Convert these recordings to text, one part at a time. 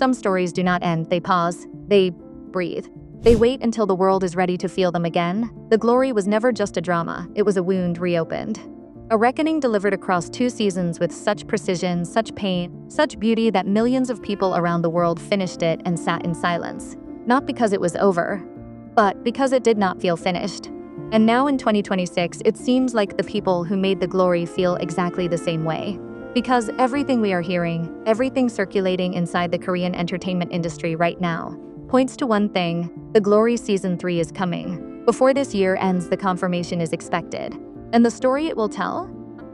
Some stories do not end, they pause, they breathe. They wait until the world is ready to feel them again. The Glory was never just a drama, it was a wound reopened. A reckoning delivered across 2 seasons with such precision, such pain, such beauty that millions of people around the world finished it and sat in silence. Not because it was over, but because it did not feel finished. And now in 2026, it seems like the people who made the Glory feel exactly the same way. Because everything we are hearing, everything circulating inside the Korean entertainment industry right now, points to one thing: the Glory Season 3 is coming. Before this year ends, the confirmation is expected. And the story it will tell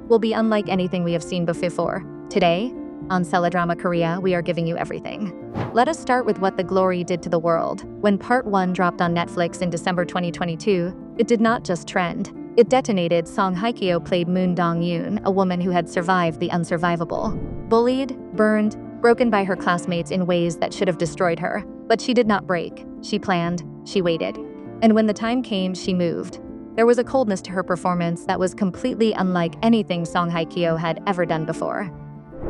will be unlike anything we have seen before. Today, on Teledrama Korea, we are giving you everything. Let us start with what the Glory did to the world. When Part 1 dropped on Netflix in December 2022, it did not just trend. It detonated. Song Hye Kyo played Moon Dong-yoon, a woman who had survived the unsurvivable. Bullied, burned, broken by her classmates in ways that should have destroyed her. But she did not break. She planned, she waited. And when the time came, she moved. There was a coldness to her performance that was completely unlike anything Song Hye Kyo had ever done before.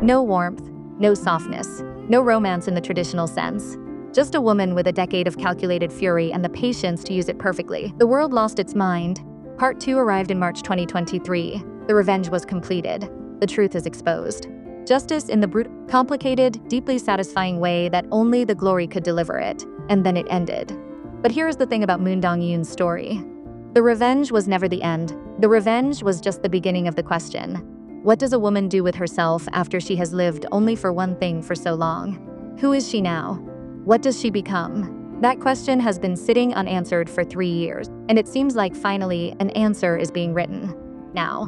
No warmth, no softness, no romance in the traditional sense. Just a woman with a decade of calculated fury and the patience to use it perfectly. The world lost its mind. Part 2 arrived in March 2023. The revenge was completed. The truth is exposed. Justice in the brutal, complicated, deeply satisfying way that only the Glory could deliver it. And then it ended. But here is the thing about Moon Dong-yoon's story. The revenge was never the end. The revenge was just the beginning of the question. What does a woman do with herself after she has lived only for one thing for so long? Who is she now? What does she become? That question has been sitting unanswered for 3 years, and it seems like finally an answer is being written. Now,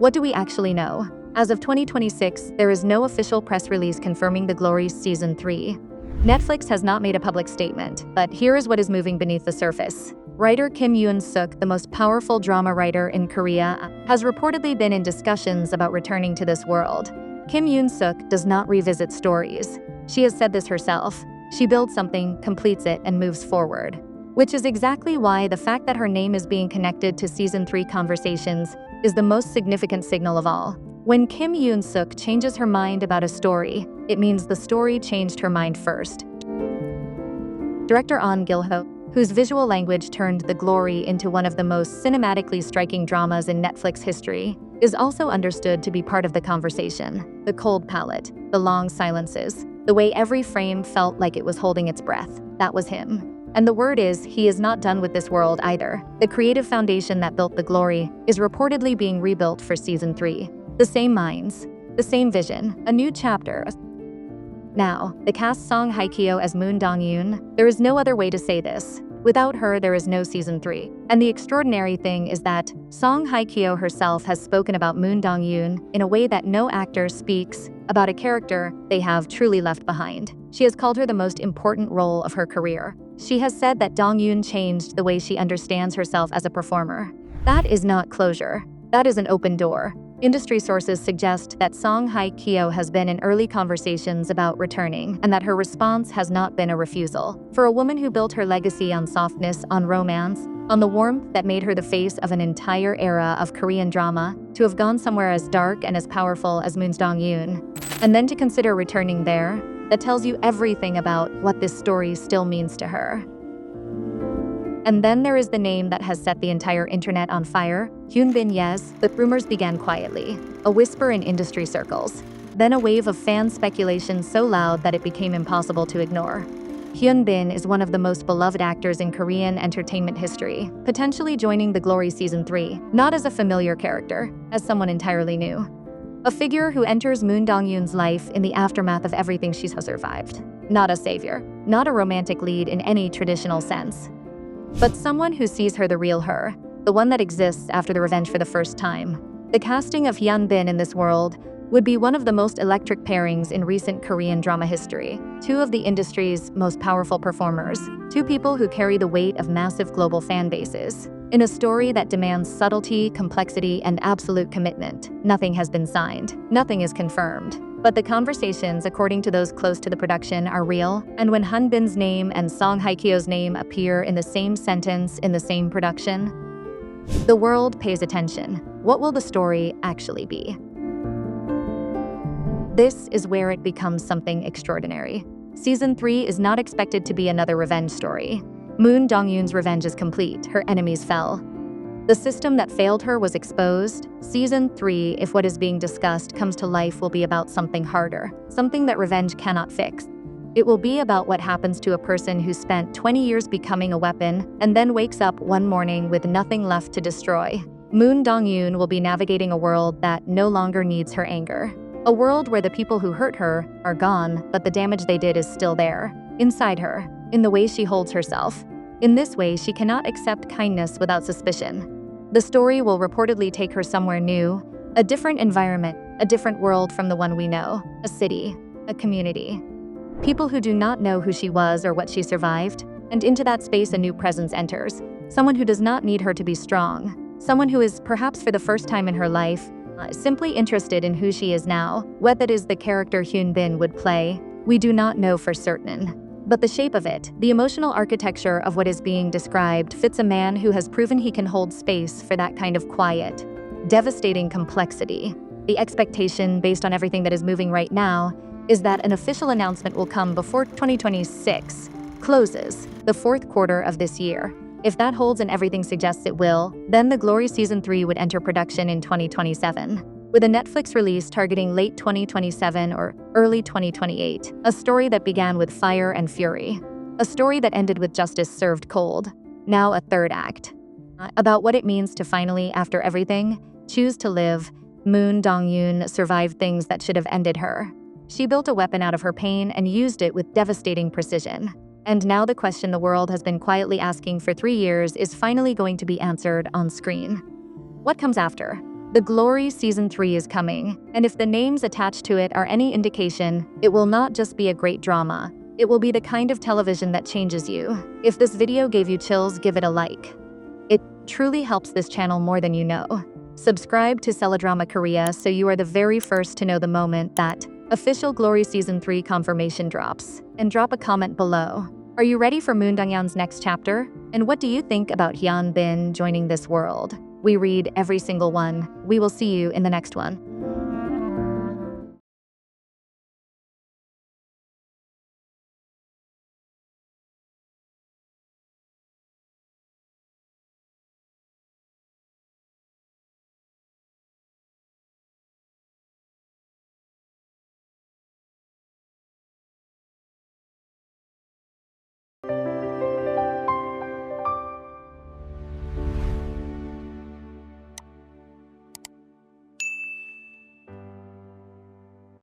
what do we actually know? As of 2026, there is no official press release confirming the Glory Season 3. Netflix has not made a public statement, but here is what is moving beneath the surface. Writer Kim Yoon-suk, the most powerful drama writer in Korea, has reportedly been in discussions about returning to this world. Kim Yoon-suk does not revisit stories. She has said this herself. She builds something, completes it, and moves forward. Which is exactly why the fact that her name is being connected to Season 3 conversations is the most significant signal of all. When Kim Yoon-suk changes her mind about a story, it means the story changed her mind first. Director Ahn Gil-ho, whose visual language turned The Glory into one of the most cinematically striking dramas in Netflix history, is also understood to be part of the conversation. The cold palette, the long silences, the way every frame felt like it was holding its breath, that was him. And the word is, he is not done with this world either. The creative foundation that built The Glory is reportedly being rebuilt for Season 3. The same minds, the same vision, a new chapter. Now, the cast Song Hye Kyo as Moon Dong-yoon, there is no other way to say this. Without her, there is no Season 3. And the extraordinary thing is that Song Hye Kyo herself has spoken about Moon Dong-yoon in a way that no actor speaks about a character they have truly left behind. She has called her the most important role of her career. She has said that Dong-yoon changed the way she understands herself as a performer. That is not closure. That is an open door. Industry sources suggest that Song Hye Kyo has been in early conversations about returning, and that her response has not been a refusal. For a woman who built her legacy on softness, on romance, on the warmth that made her the face of an entire era of Korean drama, to have gone somewhere as dark and as powerful as Moon Dong-yoon, and then to consider returning there, that tells you everything about what this story still means to her. And then there is the name that has set the entire internet on fire, Hyun Bin Yes. The rumors began quietly, a whisper in industry circles. Then a wave of fan speculation so loud that it became impossible to ignore. Hyun Bin is one of the most beloved actors in Korean entertainment history, potentially joining The Glory Season 3, not as a familiar character, as someone entirely new. A figure who enters Moon Dong-yoon's life in the aftermath of everything she's survived. Not a savior, not a romantic lead in any traditional sense. But someone who sees her the real her, the one that exists after the revenge for the first time. The casting of Hyun Bin in this world would be one of the most electric pairings in recent Korean drama history. Two of the industry's most powerful performers, two people who carry the weight of massive global fan bases. In a story that demands subtlety, complexity, and absolute commitment, nothing has been signed, nothing is confirmed. But the conversations, according to those close to the production, are real, and when Hyun Bin's name and Song Hye Kyo's name appear in the same sentence in the same production, the world pays attention. What will the story actually be? This is where it becomes something extraordinary. Season 3 is not expected to be another revenge story. Moon Dong-yoon's revenge is complete. Her enemies fell. The system that failed her was exposed. Season 3, if what is being discussed comes to life, will be about something harder, something that revenge cannot fix. It will be about what happens to a person who spent 20 years becoming a weapon and then wakes up one morning with nothing left to destroy. Moon Dong-yoon will be navigating a world that no longer needs her anger. A world where the people who hurt her are gone, but the damage they did is still there, inside her, in the way she holds herself. In this way, she cannot accept kindness without suspicion. The story will reportedly take her somewhere new, a different environment, a different world from the one we know, a city, a community. People who do not know who she was or what she survived, and into that space a new presence enters, someone who does not need her to be strong, someone who is, perhaps for the first time in her life, simply interested in who she is now. What that is the character Hyun Bin would play, we do not know for certain. But the shape of it, the emotional architecture of what is being described, fits a man who has proven he can hold space for that kind of quiet, devastating complexity. The expectation, based on everything that is moving right now, is that an official announcement will come before 2026 closes, the fourth quarter of this year. If that holds and everything suggests it will, then The Glory Season 3 would enter production in 2027. With a Netflix release targeting late 2027 or early 2028, a story that began with fire and fury. A story that ended with justice served cold. Now a third act. About what it means to finally, after everything, choose to live. Moon Dong-yoon survived things that should have ended her. She built a weapon out of her pain and used it with devastating precision. And now the question the world has been quietly asking for 3 years is finally going to be answered on screen. What comes after? The Glory Season 3 is coming, and if the names attached to it are any indication, it will not just be a great drama. It will be the kind of television that changes you. If this video gave you chills, give it a like. It truly helps this channel more than you know. Subscribe to 𝐬drama Korea so you are the very first to know the moment that official Glory Season 3 confirmation drops. And drop a comment below. Are you ready for Moon Dong-yoon's next chapter? And what do you think about Hyun Bin joining this world? We read every single one. We will see you in the next one.